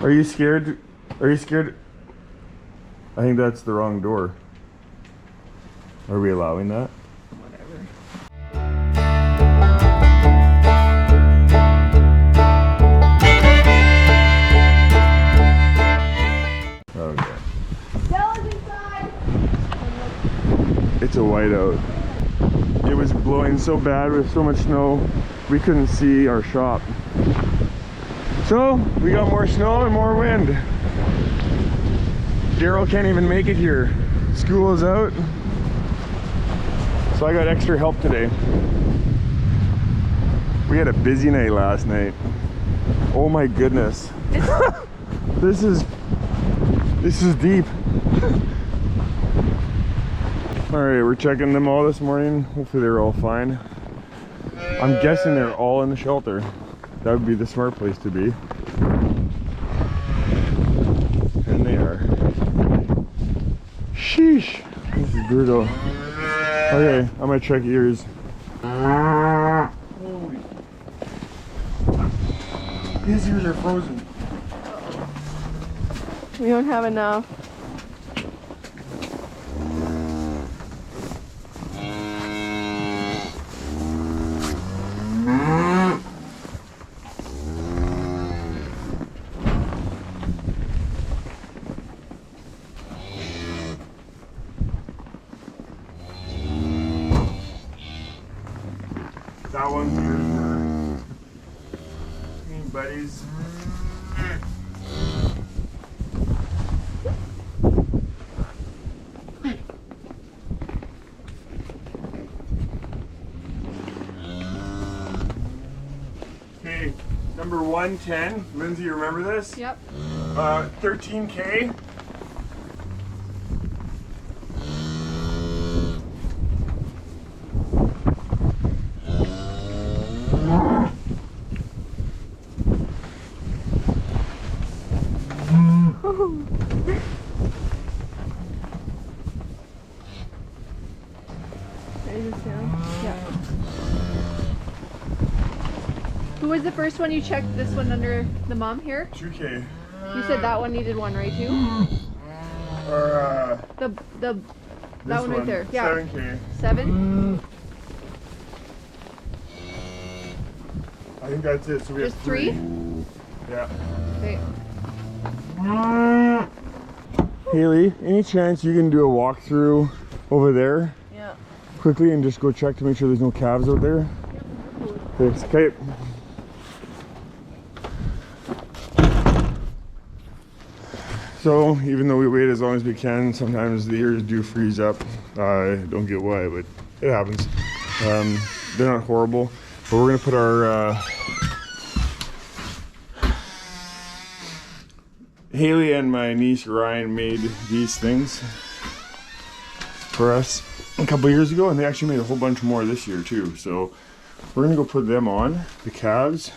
Are you scared? Are you scared? I think that's the wrong door. Are we allowing that? Whatever. Okay. Stella's inside! It's a whiteout. It was blowing so bad with so much snow, we couldn't see our shop. So, we got more snow and more wind. Daryl can't even make it here. School is out. So I got extra help today. We had a busy night last night. Oh my goodness. This is deep. Alright, we're checking them all this morning. Hopefully they're all fine. I'm guessing they're all in the shelter. That would be the smart place to be. And they are. Sheesh. This is brutal. Okay, I'm gonna check ears. Holy. His ears are frozen. We don't have enough. That one's yours. Hey, buddies. Okay, number 110. Lindsay, you remember this? Yep. 13K. Yeah. Who was the first one you checked? This one under the mom here? 2K. You said that one needed one, right? Too. Or That one right there. Yeah. 7K. 7. I think that's it. So we Just have 3. Yeah. Okay. Haley, any chance you can do a walkthrough over there Yeah. quickly and just go check to make sure there's no calves out there? Thanks. Okay. So even though we wait as long as we can, sometimes the ears do freeze up. I don't get why, but it happens. They're not horrible, but we're gonna put our Haley and my niece Ryan made these things for us a couple years ago, and they actually made a whole bunch more this year too. So we're gonna go put them on the calves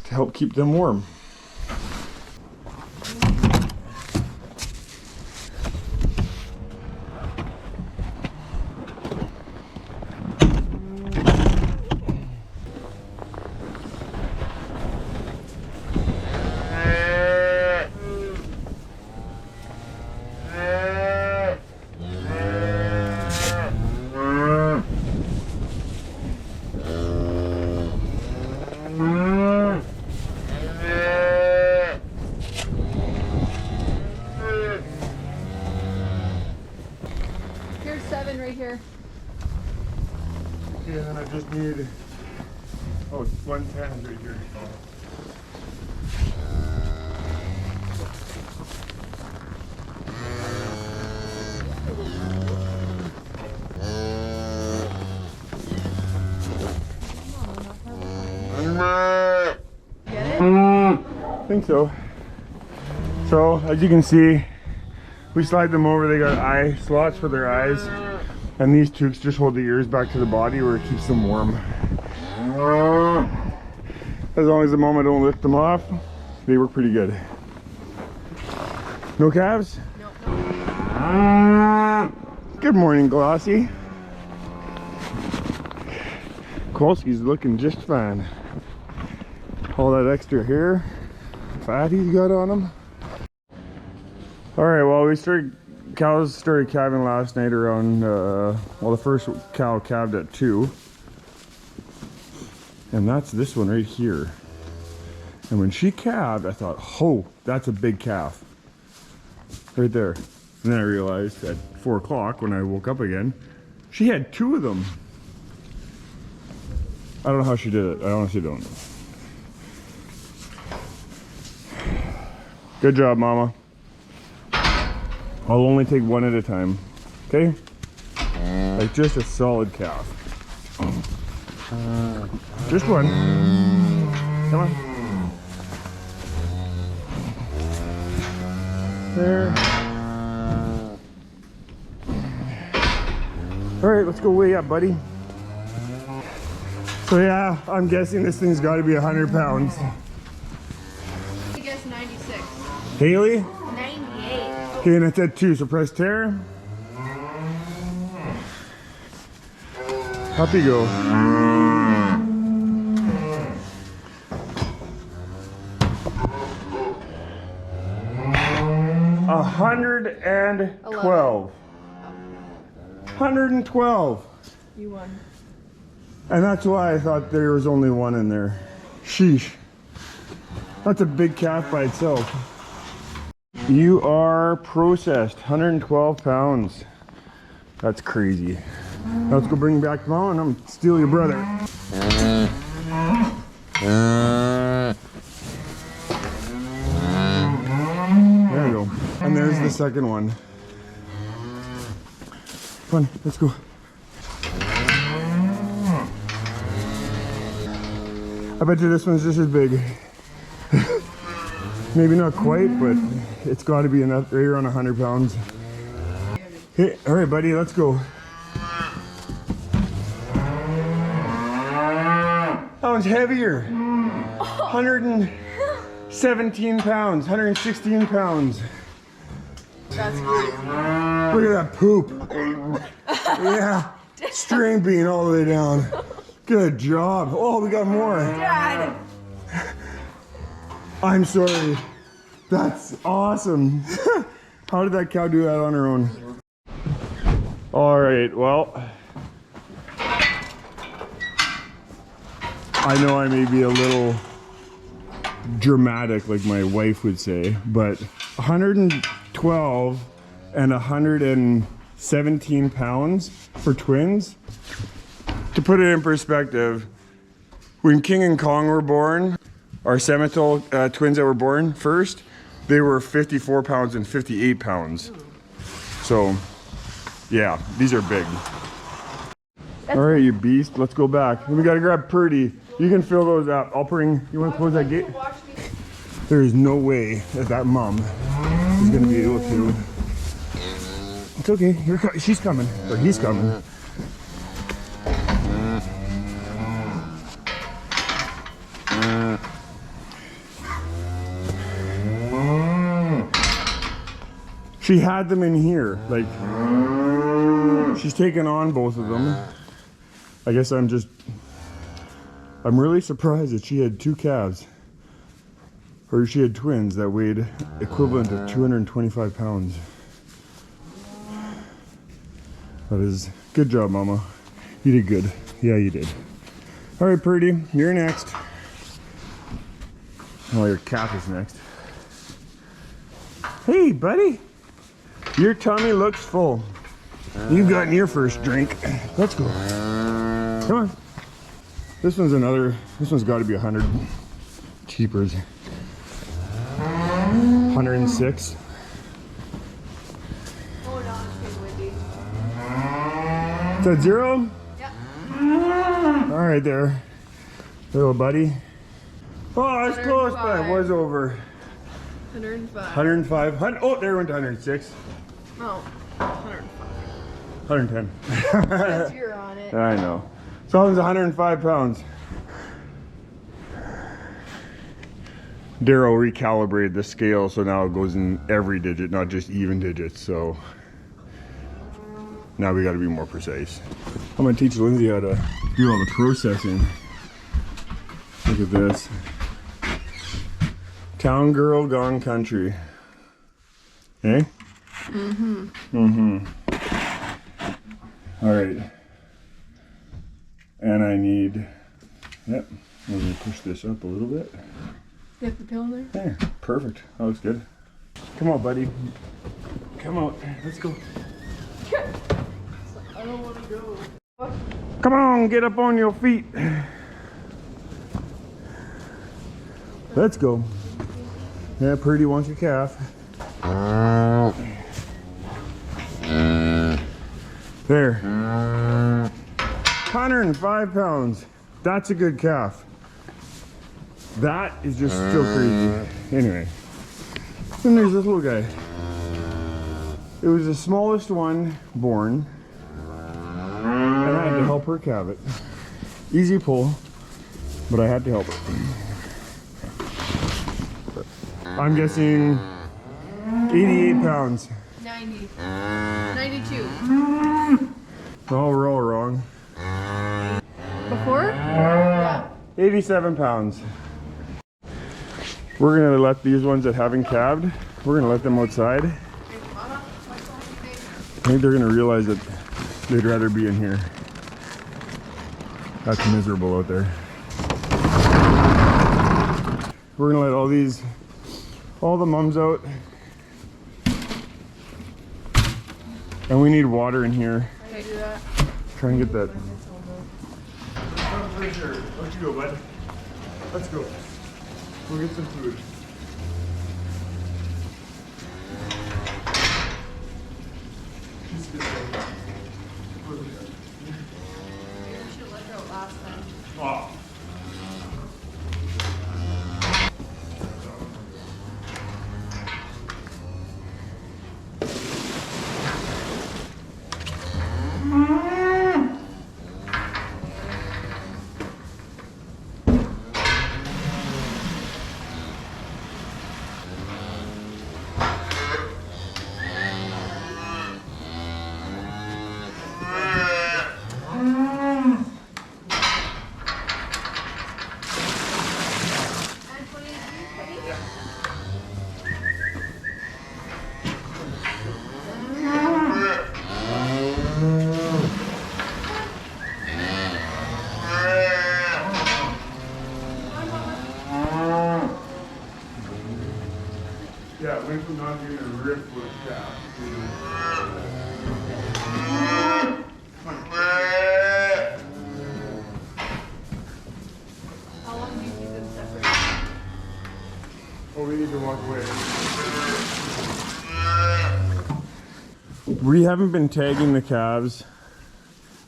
to help keep them warm. Here's 7 right here. Okay, and then I just need, oh, it's 110 right here. Get it? I think so. So, as you can see, we slide them over. They got eye slots for their eyes. And these tubes just hold the ears back to the body where it keeps them warm. As long as the mama don't lift them off, they work pretty good. No calves? No. Good morning, Glossy. Kolsky's looking just fine. All that extra hair. fat he's got on him. All right, well, cows started calving last night around, well, the first cow calved at 2. And that's this one right here. And when she calved, I thought, oh, that's a big calf. Right there. And then I realized at 4 o'clock when I woke up again, she had 2 of them. I don't know how she did it. I honestly don't know. Good job, Mama. I'll only take one at a time. Okay? Like just a solid calf. Just one. Come on. There. All right, let's go weigh up, buddy. So yeah, I'm guessing this thing's got to be 100 pounds. I guess 96. Haley? 98. Okay, and it's at 2, so press tear. Up you go. $112. 112. You won. And that's why I thought there was only one in there. Sheesh. That's a big calf by itself. You are processed, 112 pounds. That's crazy. Now let's go bring back Mom and I'm gonna steal your brother. There we go. And there's the second one. Come on, let's go. I bet you this one's just as big. Maybe not quite, but it's got to be enough, right around 100 pounds. Okay, all right, buddy, let's go. That one's heavier. 117 pounds, 116 pounds. That's crazy. Look at that poop. Yeah, string bean all the way down. Good job. Oh, we got more. Dad. I'm sorry. That's awesome. How did that cow do that on her own? All right, well, I know I may be a little dramatic, like my wife would say, but 112 and 117 pounds for twins. To put it in perspective, when King and Kong were born, our Seminole twins that were born first, they were 54 pounds and 58 pounds. So, yeah, these are big. All right, you beast, let's go back. We gotta grab Purdy. You can fill those up. I'll bring, you wanna close that gate? There is no way that mom is gonna be able to. It's okay, she's coming, or he's coming. She had them in here, like, she's taken on both of them. I guess I'm really surprised that she had 2 calves, or she had twins that weighed equivalent of 225 pounds. That is, good job, Mama. You did good. Yeah, you did. All right, Purdy, you're next. Oh, your calf is next. Hey, buddy. Your tummy looks full. You've gotten your first drink. Let's go. Come on. This one's got to be 100. Cheapers. 106. Hold on, it's windy. Is that 0? Yep. All right, there. Little buddy. Oh, I was close, but I was over. 105. 105. Oh, there went to 106. Oh, 105. 110. Because you're on it. I know. So one's 105 pounds. Daryl recalibrated the scale so now it goes in every digit, not just even digits. So now we got to be more precise. I'm going to teach Lindsay how to do all the processing. Look at this. Town girl gone country. Eh? Mm-hmm. Mm-hmm. All right. And I need, yep, I'm gonna push this up a little bit. You have the pill in there? Yeah, perfect. That looks good. Come on, buddy. Come out. Let's go. I don't want to go. Come on, get up on your feet. Let's go. Yeah, Purdy wants your calf. There. 105 pounds. That's a good calf. That is just so crazy. Anyway. Then there's this little guy. It was the smallest one born. And I had to help her calve it. Easy pull, but I had to help her. I'm guessing 88 pounds. 90. 92. Oh, we're all wrong. Before? Yeah. 87 pounds. We're gonna let these ones that haven't calved, we're gonna let them outside. I think they're gonna realize that they'd rather be in here. That's miserable out there. We're gonna let all the mums out. And we need water in here. I do that. Try and get that. Let's go, bud. Let's go. We'll get some food. We should let her out last time. Oh. Yeah, it went from not being a rip with a calf to... How long do you keep them separate? Oh, we need to walk away. We haven't been tagging the calves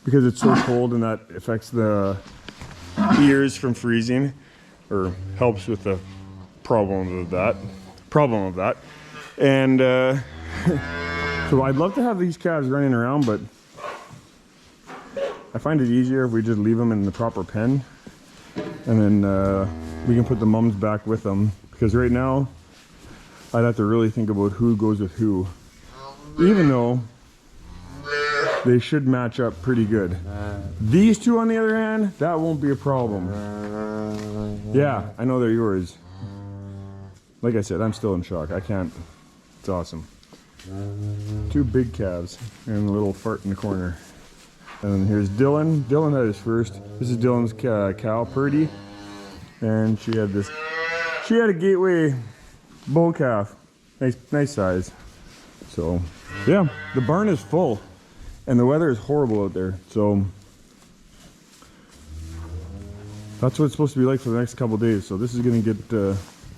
because it's so cold and that affects the ears from freezing, or helps with the problem of that. And so I'd love to have these calves running around, but I find it easier if we just leave them in the proper pen, and then we can put the mums back with them, because right now I'd have to really think about who goes with who, even though they should match up pretty good. These two, on the other hand, that won't be a problem. Yeah, I know they're yours. Like I said, I'm still in shock. I can't. It's awesome. Two big calves and a little fart in the corner. And then here's Dylan. Dylan had his first. This is Dylan's cow, Purdy. And she had a gateway bull calf. Nice size. So, yeah, the barn is full. And the weather is horrible out there. So, that's what it's supposed to be like for the next couple days. So this is going to get...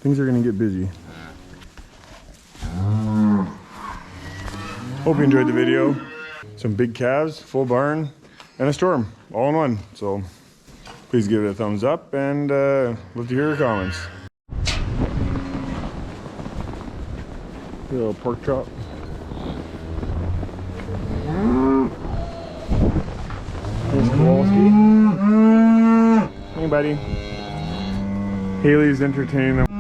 things are going to get busy. Hope you enjoyed the video. Some big calves, full barn, and a storm, all in one. So please give it a thumbs up, and love to hear your comments. Little pork chop. There's Kowalski. Hey, buddy. Haley's entertaining them.